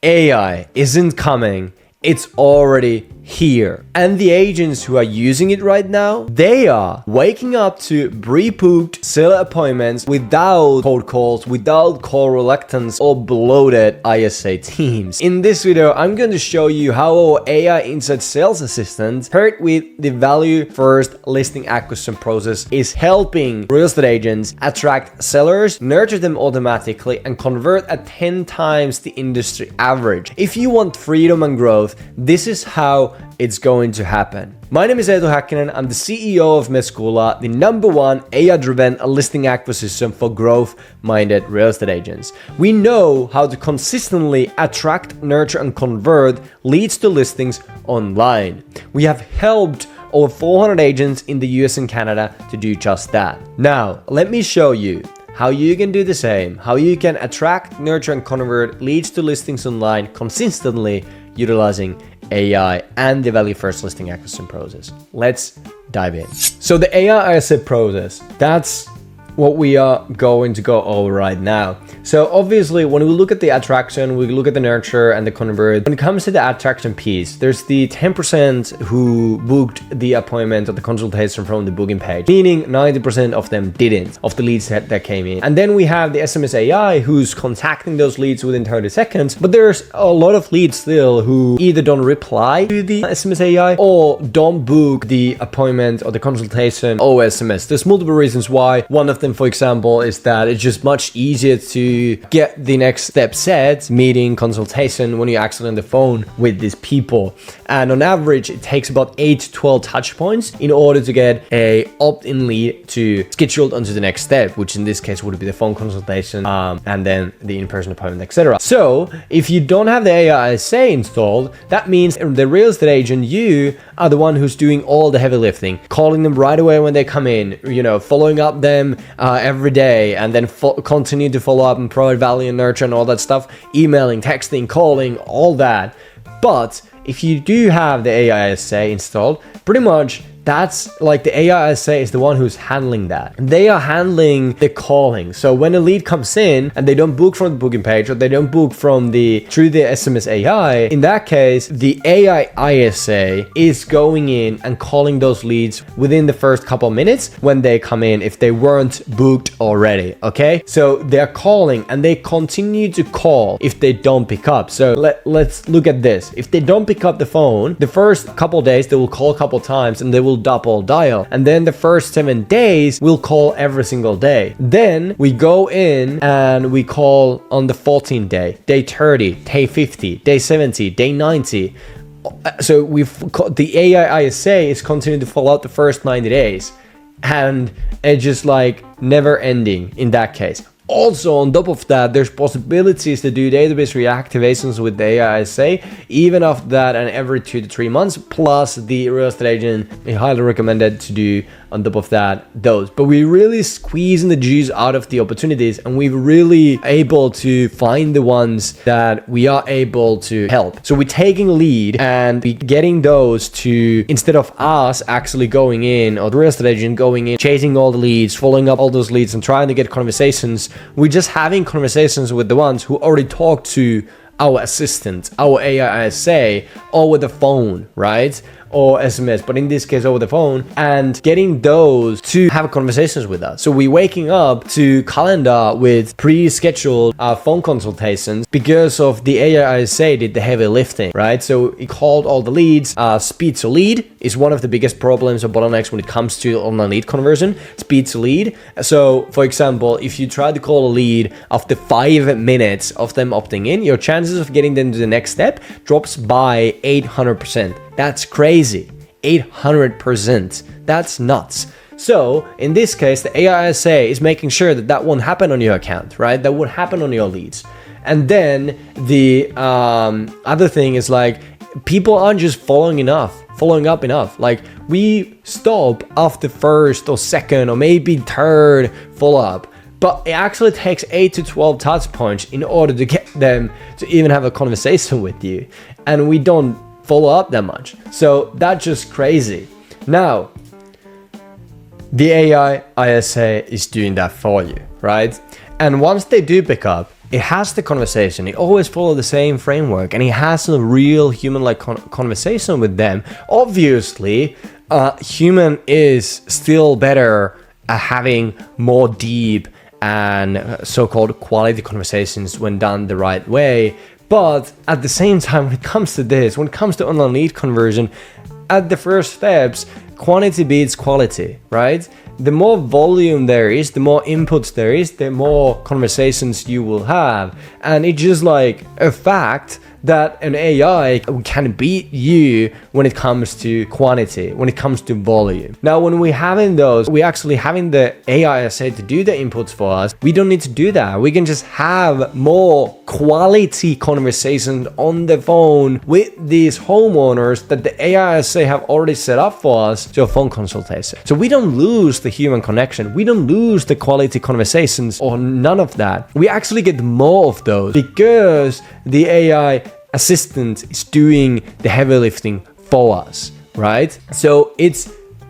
AI isn't coming, it's already here. And the agents who are using it right now, they are waking up to pre-booked seller appointments without cold calls, without call reluctance or bloated ISA teams. In this video, I'm going to show you how our AI Insight Sales Assistant paired with the Value First listing acquisition process is helping real estate agents attract sellers, nurture them automatically, and convert at 10 times the industry average. If you want freedom and growth, this is how it's going to happen. My name is Eetu Häkkinen. I'm the CEO of Mescoola, the #1 AI-driven listing acquisition for growth-minded real estate agents. We know how to consistently attract, nurture, and convert leads to listings online. We have helped over 400 agents in the US and Canada to do just that. Now, let me show you how you can do the same, how you can attract, nurture, and convert leads to listings online consistently utilizing AI and the Value First listing acquisition process. Let's dive in. So the AI ISA process, that's what we are going to go over right now. So obviously, when we look at the attraction, we look at the nurture and the convert. When it comes to the attraction piece, there's the 10% who booked the appointment or the consultation from the booking page, meaning 90% of them didn't, of the leads that came in. And then we have the SMS AI who's contacting those leads within 30 seconds, but there's a lot of leads still who either don't reply to the SMS AI or don't book the appointment or the consultation or SMS. There's multiple reasons why. One of them, for example, is that it's just much easier to get the next step set, meeting, consultation, when you're actually on the phone with these people. And on average, it takes about 8 to 12 touch points in order to get a opt-in lead to scheduled onto the next step, which in this case would be the phone consultation, and then the in-person appointment, etc. So if you don't have the AI ISA installed, that means the real estate agent, you are the one who's doing all the heavy lifting, calling them right away when they come in, following up them every day, and then continue to follow up and provide value and nurture and all that stuff, emailing, texting, calling, all that. But if you do have the AI ISA installed, pretty much that's like the AI ISA is the one who's handling that. They are handling the calling. So when a lead comes in and they don't book from the booking page or they don't book through the SMS AI, in that case, the AI ISA is going in and calling those leads within the first couple minutes when they come in if they weren't booked already, okay? So they're calling and they continue to call if they don't pick up. So let's look at this. If they don't pick up the phone, the first couple days, they will call a couple times and they will double dial, and then the first 7 days we'll call every single day. Then we go in and we call on the 14th day, day 30, day 50, day 70, day 90. So the AI ISA is continuing to follow out the first 90 days, and it's just like never ending in that case. Also, on top of that, there's possibilities to do database reactivations with the AI ISA, even after that, and every 2 to 3 months, plus the real estate agent, I highly recommended to do on top of that those. But we're really squeezing the juice out of the opportunities, and we're really able to find the ones that we are able to help. So we're taking lead and we getting those to, instead of us actually going in, or the real estate agent going in, chasing all the leads, following up all those leads and trying to get conversations, we're just having conversations with the ones who already talked to our assistant, our AI ISA, or with the phone, right? Or SMS, but in this case over the phone, and getting those to have conversations with us. So we're waking up to calendar with pre-scheduled phone consultations because of the AI ISA did the heavy lifting, right? So it called all the leads. Speed to lead is one of the biggest problems or bottlenecks when it comes to online lead conversion. Speed to lead. So for example, if you try to call a lead after 5 minutes of them opting in, your chances of getting them to the next step drops by 800%. That's crazy. 800%. That's nuts. So in this case, the AI ISA is making sure that won't happen on your account, right? That would happen on your leads. And then the other thing is like, people aren't just following up enough. Like, we stop after first or second or maybe third follow-up. But it actually takes 8 to 12 touch points in order to get them to even have a conversation with you. And we don't follow up that much. So that's just crazy. Now, the AI ISA is doing that for you, right? And once they do pick up, it has the conversation. It always follows the same framework, and it has a real human-like conversation with them. Obviously, human is still better at having more deep and so-called quality conversations when done the right way. But at the same time, when it comes to this, when it comes to online lead conversion, at the first steps, quantity beats quality, right? The more volume there is, the more inputs there is, the more conversations you will have. And it's just like a fact that an AI can beat you when it comes to quantity, when it comes to volume. Now, when we having those, we actually having the AI say to do the inputs for us, we don't need to do that. We can just have more quality conversations on the phone with these homeowners that the AI say have already set up for us to a phone consultation. So we don't lose the human connection. We don't lose the quality conversations or none of that. We actually get more of those because the AI assistant is doing the heavy lifting for us, right? So it's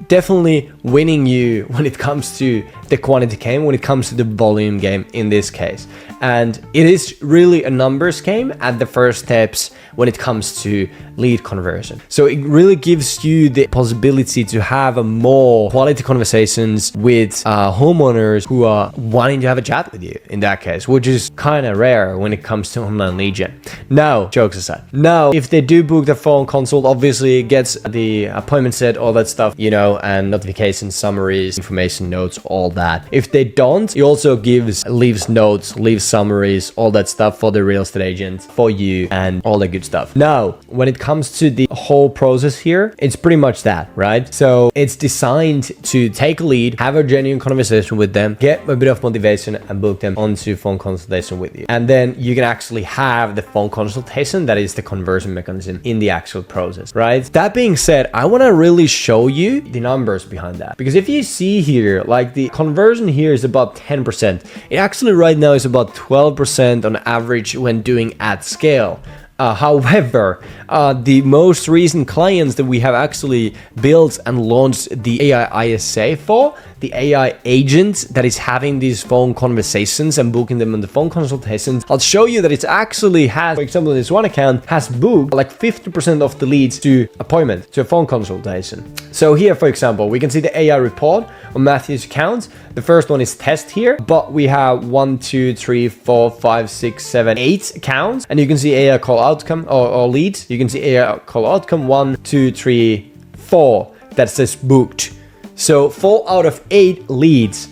definitely winning you when it comes to the quantity game, when it comes to the volume game in this case. And it is really a numbers game at the first steps when it comes to lead conversion. So it really gives you the possibility to have a more quality conversations with homeowners who are wanting to have a chat with you in that case, which is kind of rare when it comes to online lead gen. Now, jokes aside. Now, if they do book the phone consult, obviously it gets the appointment set, all that stuff, you know, and notifications, summaries, information notes, all that. If they don't, it also leaves notes, leaves summaries, all that stuff for the real estate agent, for you, and all that good stuff. Now, when it comes to the whole process here, it's pretty much that, right? So it's designed to take a lead, have a genuine conversation with them, get a bit of motivation, and book them onto phone consultation with you. And then you can actually have the phone consultation that is the conversion mechanism in the actual process, right? That being said, I want to really show you the numbers behind that, because if you see here, like the conversion here is about 10%. It actually right now is about 12% on average when doing at scale. However, the most recent clients that we have actually built and launched the AI ISA for, the AI agent that is having these phone conversations and booking them on the phone consultations, I'll show you that it actually has, for example, this one account has booked like 50% of the leads to appointment, to a phone consultation. So here, for example, we can see the AI report on Matthew's account. The first one is test here, but we have 1, 2, 3, 4, 5, 6, 7, 8 accounts. And you can see AI call outcome or leads. You can see AI call outcome 1, 2, 3, 4 that says booked. So 4 out of 8 leads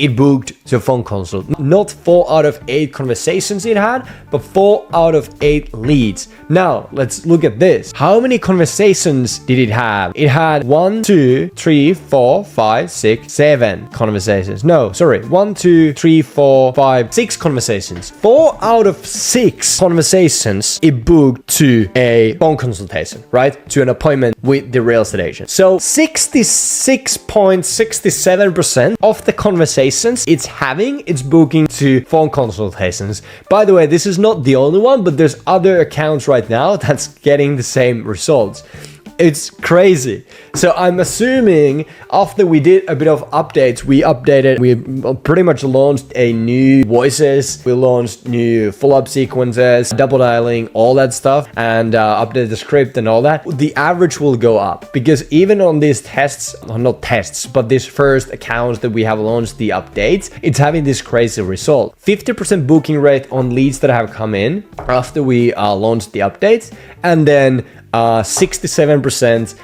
it booked to a phone consult. Not 4 out of 8 conversations it had, but 4 out of 8 leads. Now, let's look at this. How many conversations did it have? It had 1, 2, 3, 4, 5, 6, 7 conversations. No, sorry. 1, 2, 3, 4, 5, 6 conversations. 4 out of 6 conversations it booked to a phone consultation, right? To an appointment with the real estate agent. So 66.67% of the conversations it's booking to phone consultations. By the way, this is not the only one, but there's other accounts right now that's getting the same results. It's crazy. So I'm assuming after we did a bit of updates, we pretty much launched a new voices, we launched new follow-up sequences, double dialing, all that stuff, and updated the script and all that. The average will go up because even on these tests, not tests, but these first accounts that we have launched the updates, it's having this crazy result. 50% booking rate on leads that have come in after we launched the updates, and then 67%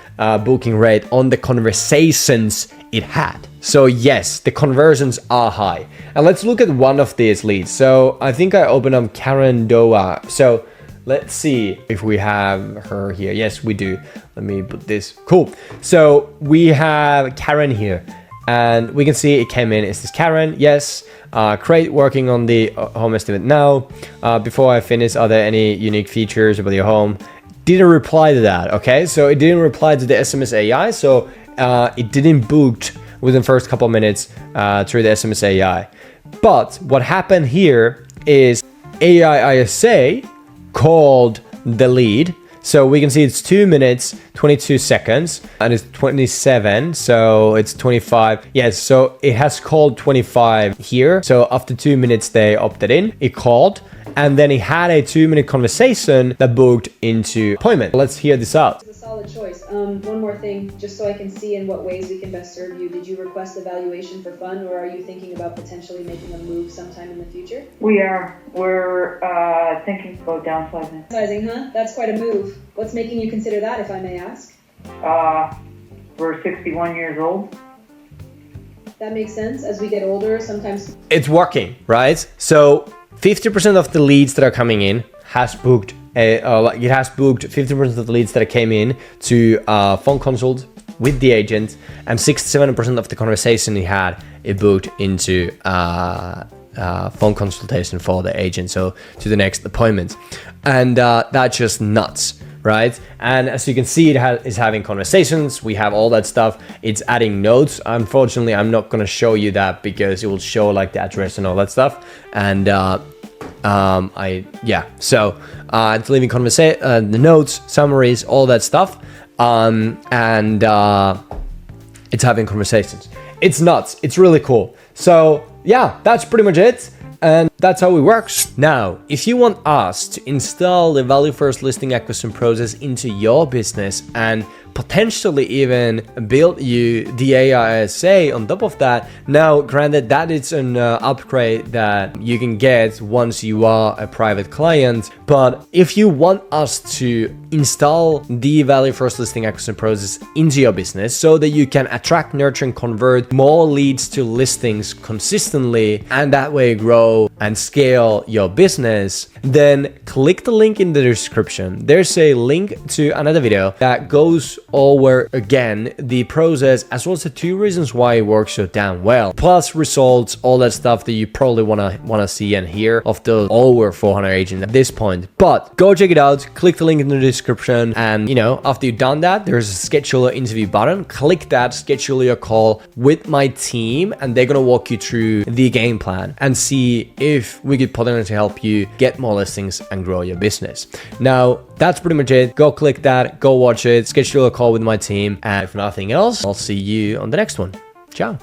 booking rate on the conversations it had. So yes, the conversions are high. And let's look at one of these leads. So I think I opened up Karen Doa. So let's see if we have her here. Yes, we do. Let me put this. Cool. So we have Karen here. And we can see it came in. Is this Karen? Yes. Great, working on the home estimate now. Before I finish, are there any unique features about your home? Didn't reply to that, okay? So it didn't reply to the SMS AI, so it didn't boot within the first couple of minutes through the SMS AI. But what happened here is AI ISA called the lead, So we can see it's 2 minutes, 22 seconds, and it's 27. So it's 25. Yes. So it has called 25 here. So after 2 minutes, they opted in. It called. And then he had a 2-minute conversation that booked into appointment. Let's hear this out. It's a solid choice. One more thing, just so I can see in what ways we can best serve you. Did you request a valuation for fun, or are you thinking about potentially making a move sometime in the future? We are. We're thinking about downsizing. Downsizing, huh? That's quite a move. What's making you consider that, if I may ask? We're 61 years old. That makes sense. As we get older, sometimes... It's working, right? So 50% of the leads that are coming in has booked it has booked 50% of the leads that came in to phone consult with the agent, and 67% of the conversation he had, it booked into phone consultation for the agent, so to the next appointment. And that's just nuts, right? And as you can see, it is having conversations. We have all that stuff. It's adding notes. Unfortunately, I'm not going to show you that because it will show like the address and all that stuff. And it's leaving the notes, summaries, all that stuff. It's having conversations. It's nuts. It's really cool. So yeah, that's pretty much it. And that's how it works. Now, if you want us to install the value first listing acquisition process into your business and potentially even build you the AISA on top of that, now granted that it's an upgrade that you can get once you are a private client, but if you want us to install the value first listing acquisition process into your business so that you can attract, nurture, and convert more leads to listings consistently, and that way grow and scale your business, then click the link in the description. There's a link to another video that goes over again the process, as well as the 2 reasons why it works so damn well, plus results, all that stuff that you probably wanna see and hear of the over 400 agents at this point. But go check it out, click the link in the description, and after you've done that, there's a schedule an interview button. Click that, schedule your call with my team, and they're gonna walk you through the game plan and see if we could potentially help you get more listings and grow your business. Now, that's pretty much it. Go click that, go watch it, schedule a call with my team, and if nothing else, I'll see you on the next one. Ciao.